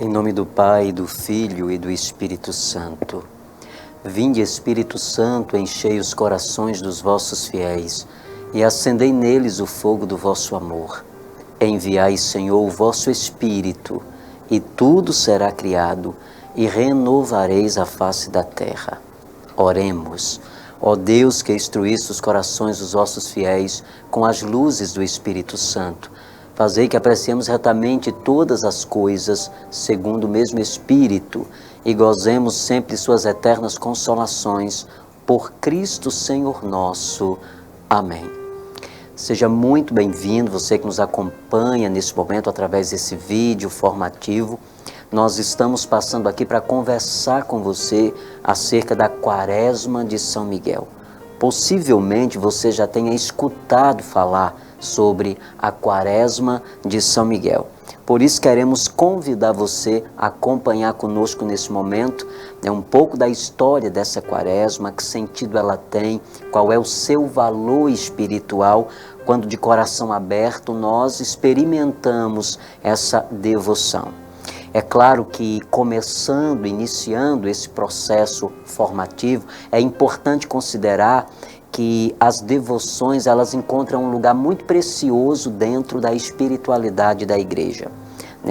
Em nome do Pai, do Filho e do Espírito Santo. Vinde, Espírito Santo, enchei os corações dos vossos fiéis e acendei neles o fogo do vosso amor. Enviai, Senhor, o vosso Espírito, e tudo será criado, e renovareis a face da terra. Oremos. Ó Deus, que instruísse os corações dos vossos fiéis com as luzes do Espírito Santo, fazei que apreciemos retamente todas as coisas, segundo o mesmo Espírito, e gozemos sempre de suas eternas consolações, por Cristo Senhor nosso. Amém. Seja muito bem-vindo, você que nos acompanha nesse momento através desse vídeo formativo. Nós estamos passando aqui para conversar com você acerca da Quaresma de São Miguel. Possivelmente você já tenha escutado falar sobre a Quaresma de São Miguel. Por isso queremos convidar você a acompanhar conosco nesse momento, um pouco da história dessa Quaresma, que sentido ela tem, qual é o seu valor espiritual, quando de coração aberto nós experimentamos essa devoção. É claro que iniciando esse processo formativo, é importante considerar que as devoções, elas encontram um lugar muito precioso dentro da espiritualidade da igreja.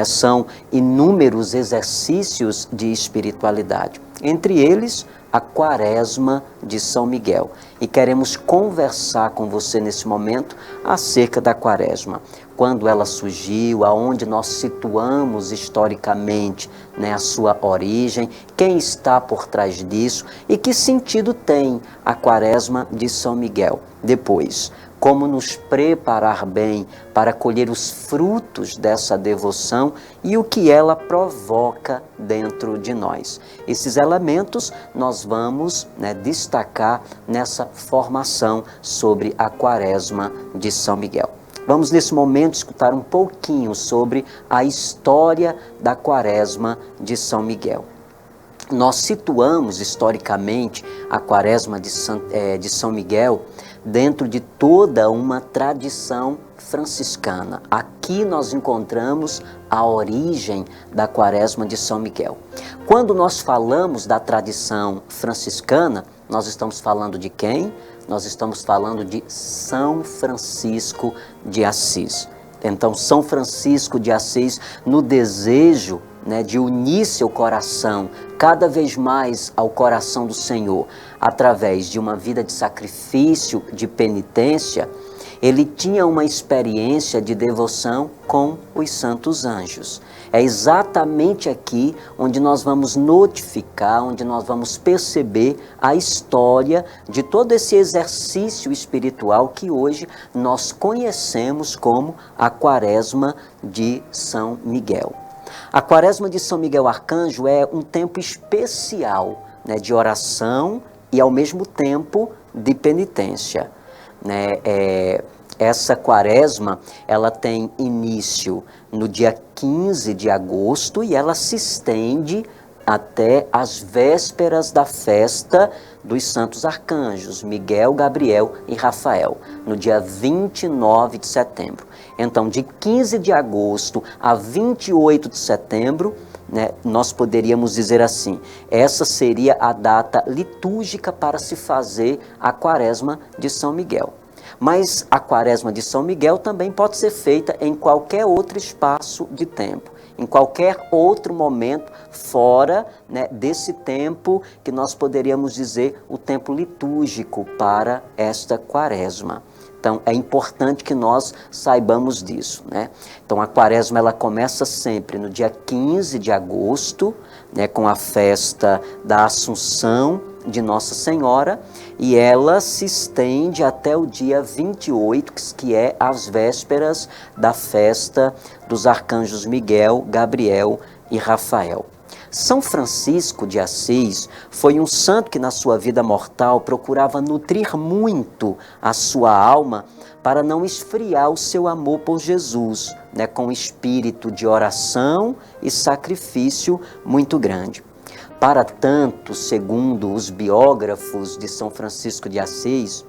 São inúmeros exercícios de espiritualidade, entre eles a Quaresma de São Miguel. E queremos conversar com você nesse momento acerca da Quaresma. Quando ela surgiu, aonde nós situamos historicamente a sua origem, quem está por trás disso e que sentido tem a Quaresma de São Miguel. Depois, como nos preparar bem para colher os frutos dessa devoção e o que ela provoca dentro de nós. Esses elementos nós vamos destacar nessa formação sobre a Quaresma de São Miguel. Vamos nesse momento escutar um pouquinho sobre a história da Quaresma de São Miguel. Nós situamos historicamente a Quaresma de São Miguel dentro de toda uma tradição franciscana. Aqui nós encontramos a origem da Quaresma de São Miguel. Quando nós falamos da tradição franciscana, nós estamos falando de quem? Nós estamos falando de São Francisco de Assis. Então, São Francisco de Assis, no desejo de unir seu coração cada vez mais ao coração do Senhor, através de uma vida de sacrifício, de penitência, ele tinha uma experiência de devoção com os santos anjos. É exatamente aqui onde nós vamos notificar, onde nós vamos perceber a história de todo esse exercício espiritual que hoje nós conhecemos como a Quaresma de São Miguel. A Quaresma de São Miguel Arcanjo é um tempo especial de oração e ao mesmo tempo de penitência. Essa Quaresma, ela tem início no dia 15 de agosto e ela se estende até as vésperas da festa dos santos arcanjos, Miguel, Gabriel e Rafael, no dia 29 de setembro. Então, de 15 de agosto a 28 de setembro, nós poderíamos dizer assim, essa seria a data litúrgica para se fazer a Quaresma de São Miguel. Mas a Quaresma de São Miguel também pode ser feita em qualquer outro espaço de tempo, em qualquer outro momento fora desse tempo que nós poderíamos dizer o tempo litúrgico para esta Quaresma. Então, é importante que nós saibamos disso. Então, a Quaresma ela começa sempre no dia 15 de agosto, com a festa da Assunção de Nossa Senhora, e ela se estende até o dia 28, que é as vésperas da festa dos arcanjos Miguel, Gabriel e Rafael. São Francisco de Assis foi um santo que na sua vida mortal procurava nutrir muito a sua alma para não esfriar o seu amor por Jesus, com espírito de oração e sacrifício muito grande. Para tanto, segundo os biógrafos de São Francisco de Assis,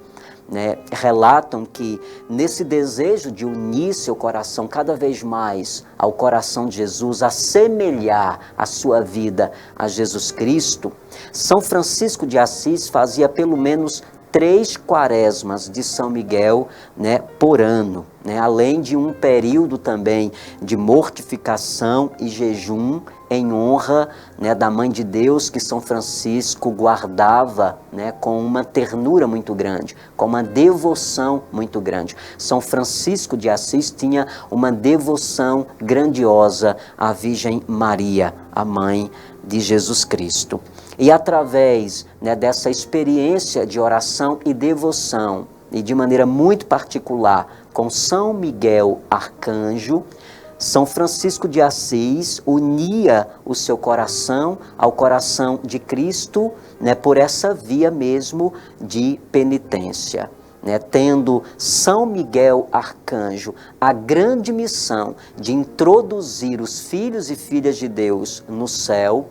né, relatam que nesse desejo de unir seu coração cada vez mais ao coração de Jesus, assemelhar a sua vida a Jesus Cristo, São Francisco de Assis fazia pelo menos 3 quaresmas de São Miguel, né, por ano, né, além de um período também de mortificação e jejum em honra, né, da Mãe de Deus, que São Francisco guardava, né, com uma ternura muito grande, com uma devoção muito grande. São Francisco de Assis tinha uma devoção grandiosa à Virgem Maria, a Mãe de Jesus Cristo. E através, né, dessa experiência de oração e devoção, e de maneira muito particular com São Miguel Arcanjo, São Francisco de Assis unia o seu coração ao coração de Cristo, né, por essa via mesmo de penitência, né, tendo São Miguel Arcanjo a grande missão de introduzir os filhos e filhas de Deus no céu.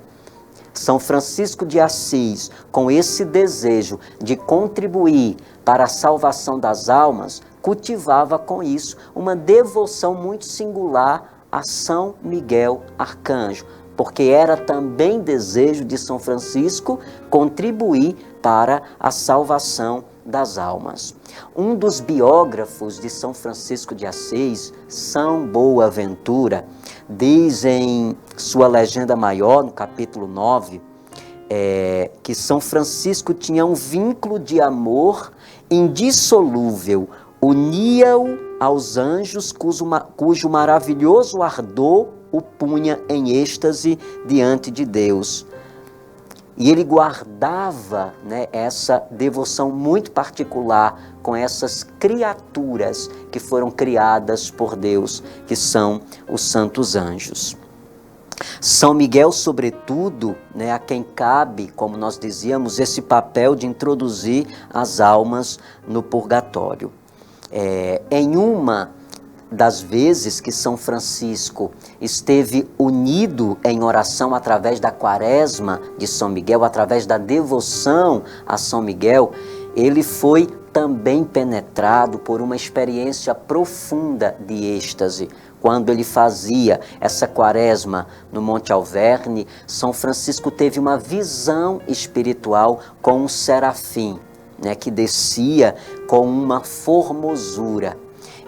São Francisco de Assis, com esse desejo de contribuir para a salvação das almas, cultivava com isso uma devoção muito singular a São Miguel Arcanjo, porque era também desejo de São Francisco contribuir para a salvação das almas. Um dos biógrafos de São Francisco de Assis, São Boaventura, diz em sua legenda maior, no capítulo 9, que São Francisco tinha um vínculo de amor indissolúvel, unia-o aos anjos, cujo maravilhoso ardor o punha em êxtase diante de Deus. E ele guardava, né, essa devoção muito particular com essas criaturas que foram criadas por Deus, que são os santos anjos. São Miguel, sobretudo, né, a quem cabe, como nós dizíamos, esse papel de introduzir as almas no purgatório. Em uma das vezes que São Francisco esteve unido em oração através da quaresma de São Miguel, através da devoção a São Miguel, ele foi também penetrado por uma experiência profunda de êxtase. Quando ele fazia essa quaresma no Monte Alverne, São Francisco teve uma visão espiritual com um serafim, né, que descia com uma formosura.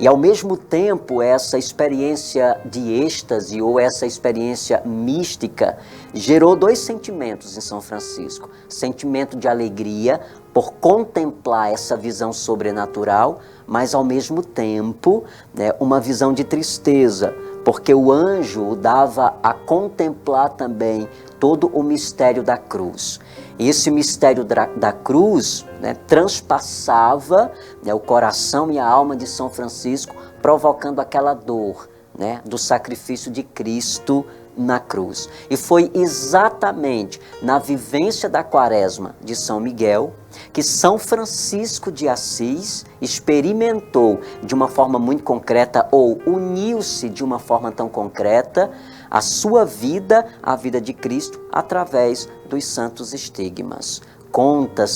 E ao mesmo tempo, essa experiência de êxtase ou essa experiência mística gerou 2 sentimentos em São Francisco. Sentimento de alegria por contemplar essa visão sobrenatural, mas ao mesmo tempo, né, uma visão de tristeza, porque o anjo o dava a contemplar também todo o mistério da cruz. E esse mistério da cruz, né, transpassava, né, o coração e a alma de São Francisco, provocando aquela dor, né, do sacrifício de Cristo na cruz. E foi exatamente na vivência da quaresma de São Miguel que São Francisco de Assis experimentou de uma forma muito concreta, ou uniu-se de uma forma tão concreta, a sua vida, a vida de Cristo, através dos santos estigmas. Contam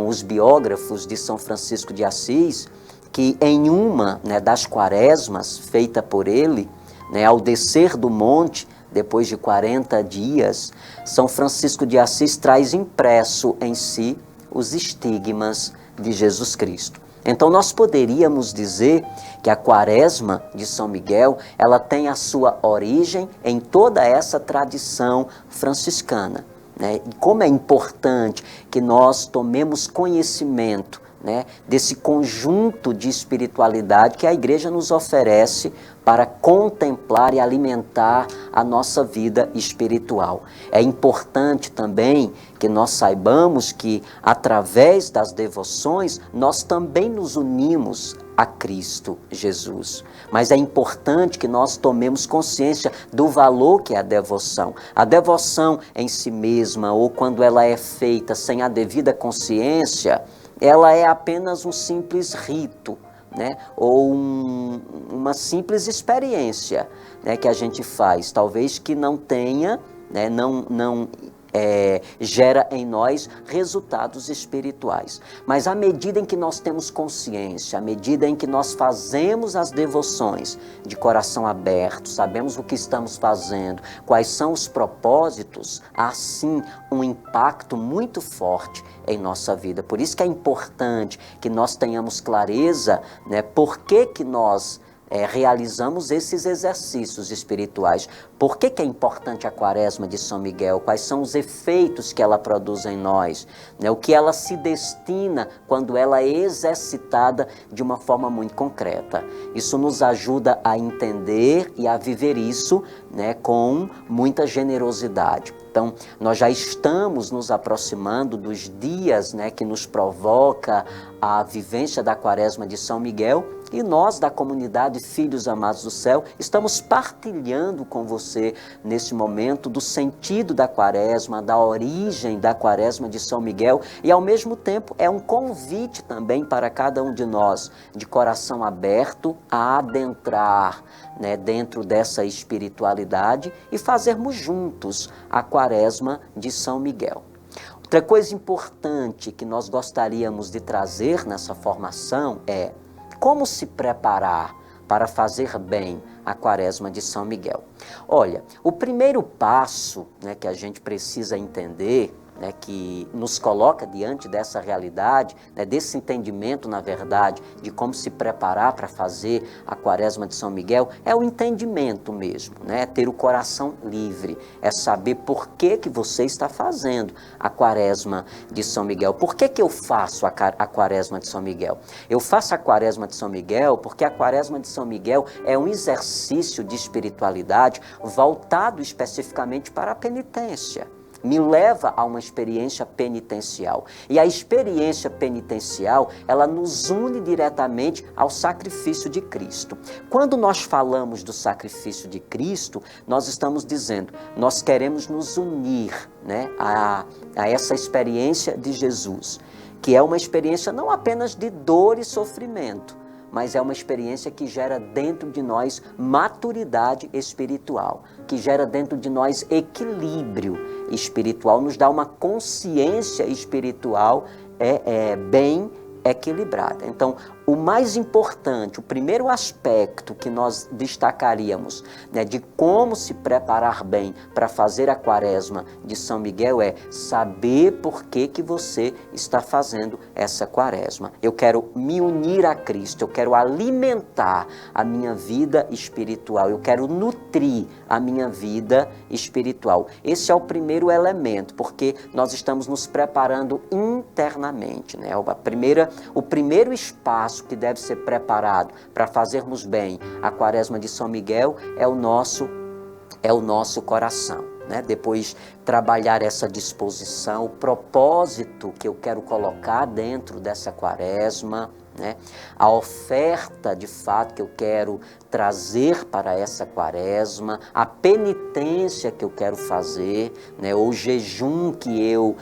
os biógrafos de São Francisco de Assis que em uma, né, das quaresmas feita por ele, né, ao descer do monte, depois de 40 dias, São Francisco de Assis traz impresso em si os estigmas de Jesus Cristo. Então nós poderíamos dizer que a quaresma de São Miguel, ela tem a sua origem em toda essa tradição franciscana, né? E como é importante que nós tomemos conhecimento, né, desse conjunto de espiritualidade que a Igreja nos oferece para contemplar e alimentar a nossa vida espiritual. É importante também que nós saibamos que, através das devoções, nós também nos unimos a Cristo Jesus. Mas é importante que nós tomemos consciência do valor que é a devoção. A devoção em si mesma, ou quando ela é feita sem a devida consciência, ela é apenas um simples rito, né? Ou uma simples experiência, né, que a gente faz, talvez que não tenha, né, não gera em nós resultados espirituais. Mas à medida em que nós temos consciência, à medida em que nós fazemos as devoções de coração aberto, sabemos o que estamos fazendo, quais são os propósitos, há sim um impacto muito forte em nossa vida. Por isso que é importante que nós tenhamos clareza, né, por que nós realizamos esses exercícios espirituais. Por que é importante a Quaresma de São Miguel? Quais são os efeitos que ela produz em nós? Né? O que ela se destina quando ela é exercitada de uma forma muito concreta. Isso nos ajuda a entender e a viver isso, né, com muita generosidade. Então, nós já estamos nos aproximando dos dias, né, que nos provoca a vivência da Quaresma de São Miguel, e nós, da comunidade Filhos Amados do Céu, estamos partilhando com você, nesse momento, do sentido da Quaresma, da origem da Quaresma de São Miguel, e ao mesmo tempo é um convite também para cada um de nós, de coração aberto, a adentrar, né, dentro dessa espiritualidade e fazermos juntos a Quaresma de São Miguel. Outra coisa importante que nós gostaríamos de trazer nessa formação é como se preparar para fazer bem a Quaresma de São Miguel. Olha, o primeiro passo, né, que a gente precisa entender, né, que nos coloca diante dessa realidade, né, desse entendimento, na verdade, de como se preparar para fazer a Quaresma de São Miguel, é o entendimento mesmo, né, ter o coração livre, é saber por que você está fazendo a Quaresma de São Miguel. Por que eu faço a Quaresma de São Miguel? Eu faço a Quaresma de São Miguel porque a Quaresma de São Miguel é um exercício de espiritualidade voltado especificamente para a penitência. Me leva a uma experiência penitencial. E a experiência penitencial, ela nos une diretamente ao sacrifício de Cristo. Quando nós falamos do sacrifício de Cristo, nós estamos dizendo, nós queremos nos unir, né, a essa experiência de Jesus, que é uma experiência não apenas de dor e sofrimento, mas é uma experiência que gera dentro de nós maturidade espiritual, que gera dentro de nós equilíbrio espiritual, nos dá uma consciência espiritual bem equilibrada. Então, o mais importante, o primeiro aspecto que nós destacaríamos, né, de como se preparar bem para fazer a Quaresma de São Miguel é saber por que você está fazendo essa Quaresma. Eu quero me unir a Cristo, eu quero alimentar a minha vida espiritual, eu quero nutrir a minha vida espiritual. Esse é o primeiro elemento, porque nós estamos nos preparando internamente, né? O primeiro espaço que deve ser preparado para fazermos bem a Quaresma de São Miguel é o nosso coração, né? Depois trabalhar essa disposição, o propósito que eu quero colocar dentro dessa Quaresma, né? A oferta de fato que eu quero trazer para essa Quaresma, a penitência que eu quero fazer, né? O jejum que eu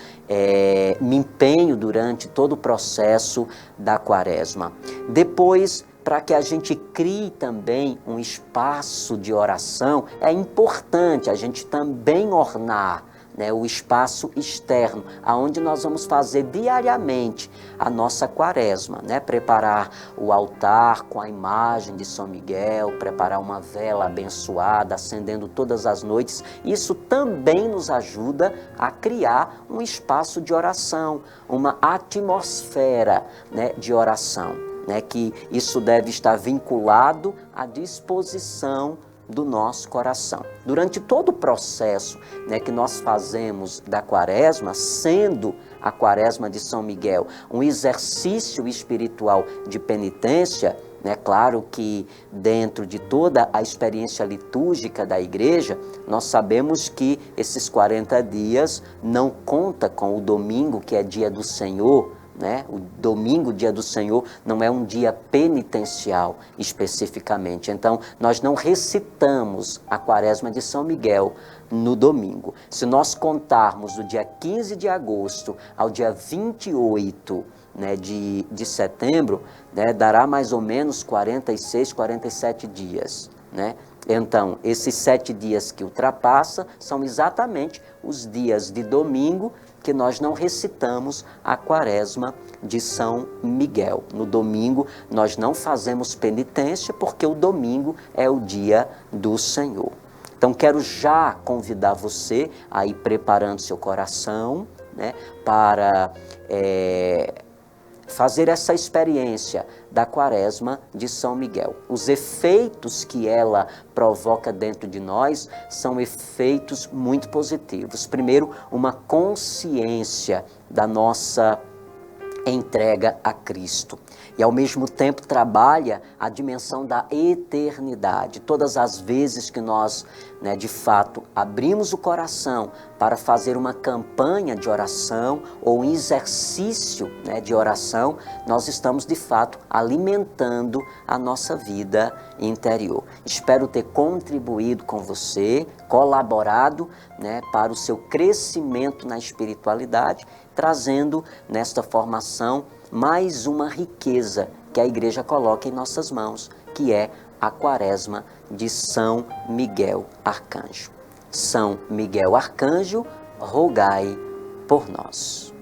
me empenho durante todo o processo da Quaresma. Depois, para que a gente crie também um espaço de oração, é importante a gente também ornar, né, o espaço externo, aonde nós vamos fazer diariamente a nossa Quaresma, né? Preparar o altar com a imagem de São Miguel, preparar uma vela abençoada, acendendo todas as noites. Isso também nos ajuda a criar um espaço de oração, uma atmosfera, né, de oração, né? Que isso deve estar vinculado à disposição do nosso coração. Durante todo o processo, né, que nós fazemos da Quaresma, sendo a Quaresma de São Miguel um exercício espiritual de penitência, né, claro que dentro de toda a experiência litúrgica da Igreja, nós sabemos que esses 40 dias não conta com o domingo, que é dia do Senhor, né? O domingo, dia do Senhor, não é um dia penitencial especificamente. Então, nós não recitamos a Quaresma de São Miguel no domingo. Se nós contarmos do dia 15 de agosto ao dia 28, né, de setembro, né, dará mais ou menos 46, 47 dias, né? Então, esses 7 dias que ultrapassa são exatamente os dias de domingo que nós não recitamos a quaresma de São Miguel. No domingo nós não fazemos penitência porque o domingo é o dia do Senhor. Então quero já convidar você a ir preparando seu coração, né, para fazer essa experiência da quaresma de São Miguel. Os efeitos que ela provoca dentro de nós são efeitos muito positivos. Primeiro, uma consciência da nossa entrega a Cristo. E ao mesmo tempo trabalha a dimensão da eternidade. Todas as vezes que nós, de fato, abrimos o coração para fazer uma campanha de oração ou um exercício, de oração, nós estamos de fato alimentando a nossa vida interior. Espero ter contribuído com você, colaborado, para o seu crescimento na espiritualidade, trazendo nesta formação mais uma riqueza que a Igreja coloca em nossas mãos, que é a quaresma de São Miguel Arcanjo. São Miguel Arcanjo, rogai por nós.